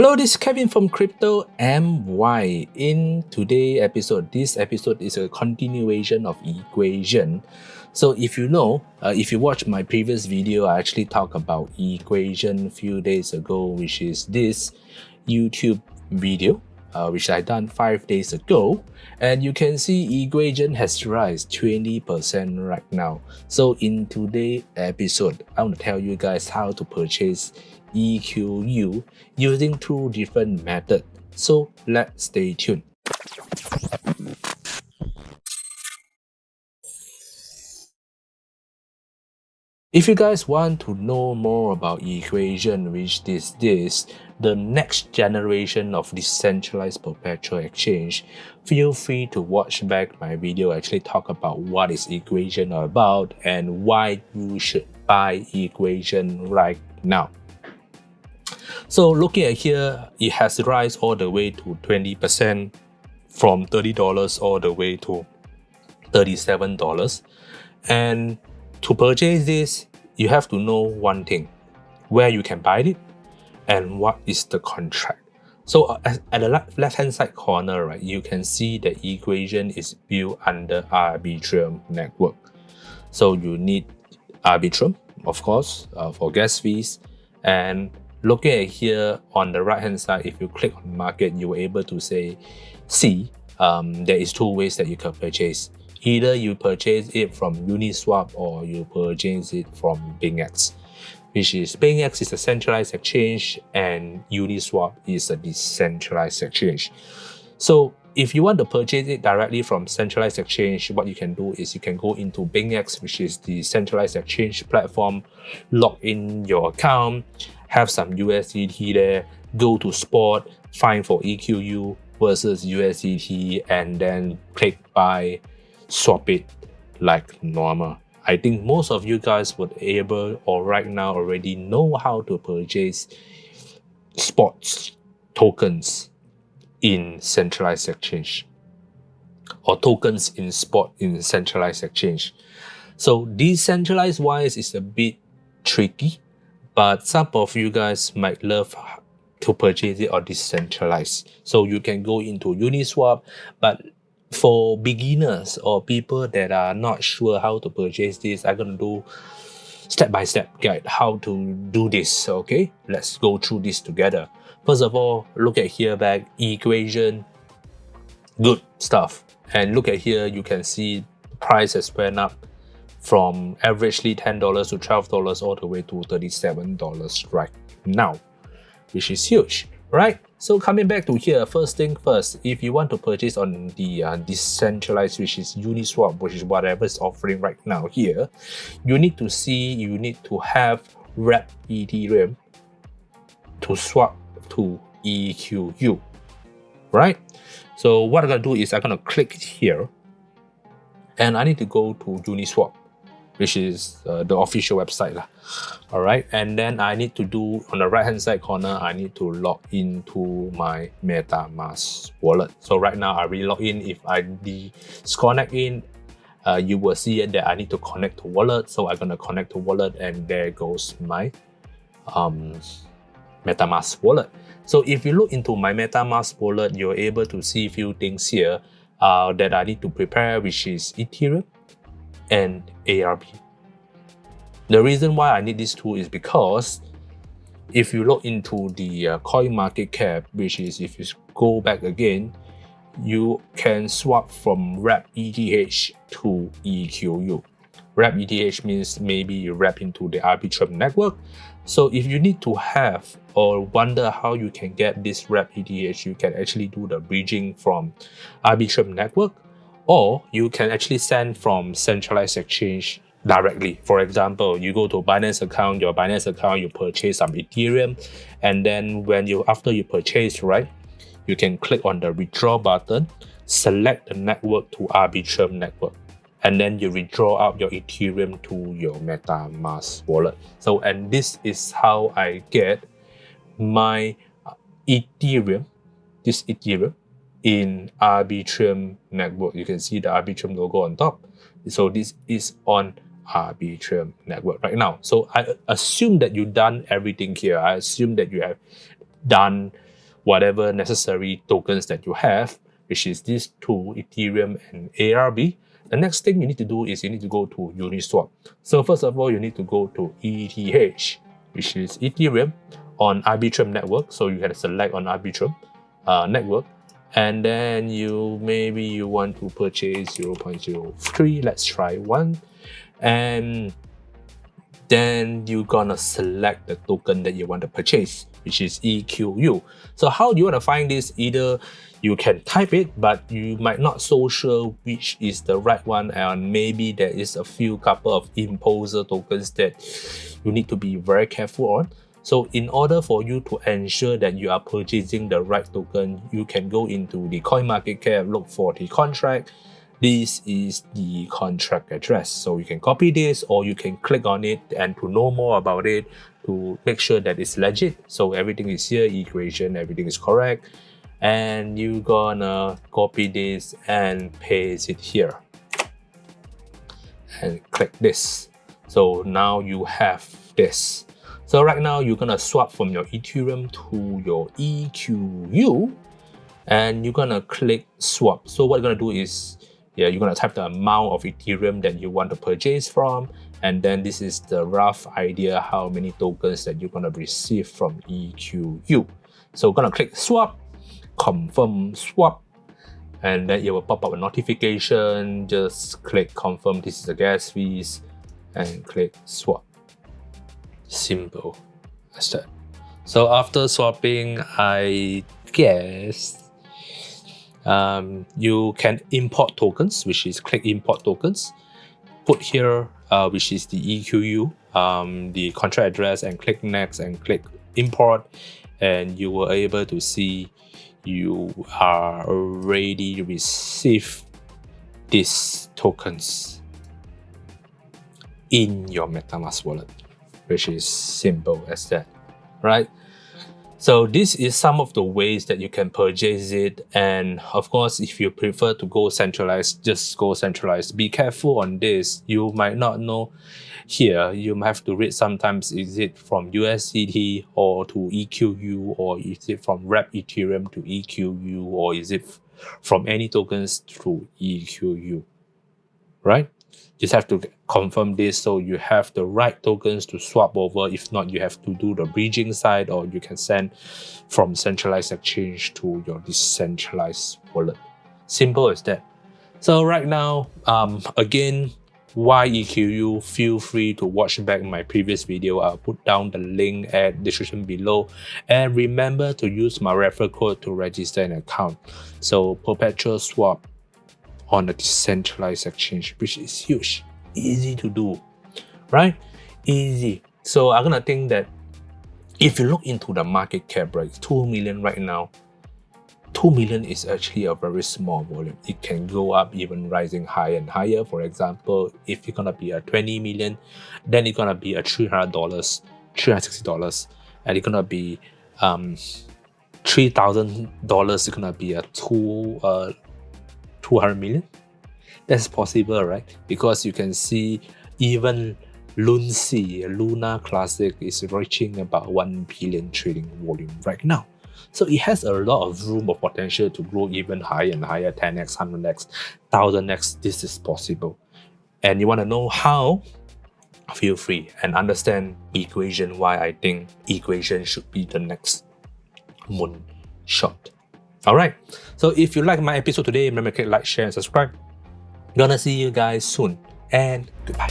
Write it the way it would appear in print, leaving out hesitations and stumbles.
Hello, this is Kevin from CryptoMY. In today's episode, this episode is a continuation of equation. So if you know, if you watch my previous video, I actually talked about equation a few days ago, which is this YouTube video, which I done 5 days ago. And you can see equation has rise 20% right now. So in today's episode, I want to tell you guys how to purchase EQU using two different methods. So let's stay tuned. If you guys want to know more about equation, which is the next generation of decentralized perpetual exchange, feel free to watch back my video. I actually talk about what is equation about and why you should buy equation right now. So looking at here, it has rise all the way to 20% from $30 all the way to $37. And to purchase this, you have to know one thing: where you can buy it and what is the contract. So at the left-hand side corner, right, you can see the equation is built under Arbitrum network. So you need Arbitrum, of course, for gas fees. And looking at here on the right-hand side, if you click on market, you will able to see there is two ways that you can purchase. Either you purchase it from Uniswap or you purchase it from BingX, which is BingX is a centralized exchange and Uniswap is a decentralized exchange. So if you want to purchase it directly from centralized exchange, what you can do is you can go into BingX, which is the centralized exchange platform, log in your account, have some USDT there, go to spot, find for EQU versus USDT, and then click buy, swap it like normal. I think most of you guys would able or right now already know how to purchase spot tokens in centralized exchange or tokens in spot in centralized exchange. So decentralized wise is a bit tricky, but some of you guys might love to purchase it or decentralized. So you can go into Uniswap, but for beginners or people that are not sure how to purchase this, I'm gonna do step-by-step guide how to do this. Okay, let's go through this together. First of all, look at here back equation, good stuff. And look at here, you can see price has went up from averagely $10 to $12 all the way to $37 right now, which is huge, right? So coming back to here, first thing first, if you want to purchase on the decentralized, which is Uniswap, which is whatever is offering right now here, you need to have wrap Ethereum to swap to EQU, right? So what I'm gonna do is I'm gonna click here and I need to go to Uniswap, which is the official website lah. All right, and then I need to do on the right hand side corner, I need to log into my MetaMask wallet. So right now I re-log in. If I disconnect in, you will see that I need to connect to wallet. So I'm gonna connect to wallet, and there goes my MetaMask wallet. So if you look into my MetaMask wallet, you're able to see a few things here that I need to prepare, which is Ethereum and ARB. The reason why I need these two is because if you look into the coin market cap, which is if you go back again, you can swap from wrap ETH to EQU. Wrap ETH means maybe you wrap into the Arbitrum network. So if you need to have or wonder how you can get this wrap ETH, you can actually do the bridging from Arbitrum network, or you can actually send from centralized exchange directly. For example, you go to Binance account, your Binance account, you purchase some Ethereum, and then after you purchase, right, you can click on the withdraw button, select the network to Arbitrum network, and then you withdraw out your Ethereum to your MetaMask wallet. So, and this is how I get my Ethereum, this Ethereum in Arbitrum network. You can see the Arbitrum logo on top. So this is on Arbitrum network right now. So I assume that you've done everything here. I assume that you have done whatever necessary tokens that you have, which is these two, Ethereum and ARB. The next thing you need to do is you need to go to Uniswap. So first of all, you need to go to ETH, which is Ethereum on Arbitrum network. So you can select on Arbitrum network. And then maybe you want to purchase 0.03. Let's try one. And then you're gonna select the token that you want to purchase, which is EQU. So how do you want to find this? Either you can type it, but you might not so sure which is the right one, and maybe there is a couple of imposter tokens that you need to be very careful on. So in order for you to ensure that you are purchasing the right token, you can go into the CoinMarketCap, look for the contract. This is the contract address. So you can copy this, or you can click on it and to know more about it, to make sure that it's legit. So everything is here, equation, everything is correct. And you're gonna copy this and paste it here. And click this. So now you have this. So right now you're gonna swap from your Ethereum to your EQU, and you're gonna click swap. So what you're gonna do is, you're gonna type the amount of Ethereum that you want to purchase from, and then this is the rough idea how many tokens that you're gonna receive from EQU. So we're gonna click swap, confirm swap, and then it will pop up a notification. Just click confirm this is the gas fees and click swap. Simple as that. So after swapping, I guess you can import tokens, which is click import tokens, put here which is the EQU, the contract address, and click next and click import, and you will able to see you are already received these tokens in your MetaMask wallet, which is simple as that, right? So this is some of the ways that you can purchase it. And of course, if you prefer to go centralized, just go centralized. Be careful on this. You might not know here. You might have to read sometimes, is it from USDT or to EQU, or is it from Rep Ethereum to EQU, or is it from any tokens to EQU, right? Just have to confirm this so you have the right tokens to swap over. If not, you have to do the bridging side, or you can send from centralized exchange to your decentralized wallet. Simple as that. So right now, again, why EQU? Feel free to watch back my previous video. I'll put down the link at description below. And remember to use my referral code to register an account. So perpetual swap on a decentralized exchange, which is huge, easy to do, right? Easy. So I'm gonna think that if you look into the market cap, right, 2 million right now, 2 million is actually a very small volume. It can go up, even rising higher and higher. For example, if it's gonna be a 20 million, then it's gonna be a $300, $360, and it's gonna be $3,000. It's gonna be a 200 million. That's possible, right? Because you can see even Luna Classic is reaching about 1 billion trading volume right now. So it has a lot of room of potential to grow even higher and higher, 10x, 100x, 1000x. This is possible. And you want to know how? Feel free and understand equation, why I think equation should be the next moonshot. Alright, so if you like my episode today, remember to click like, share, and subscribe. Gonna see you guys soon, and goodbye.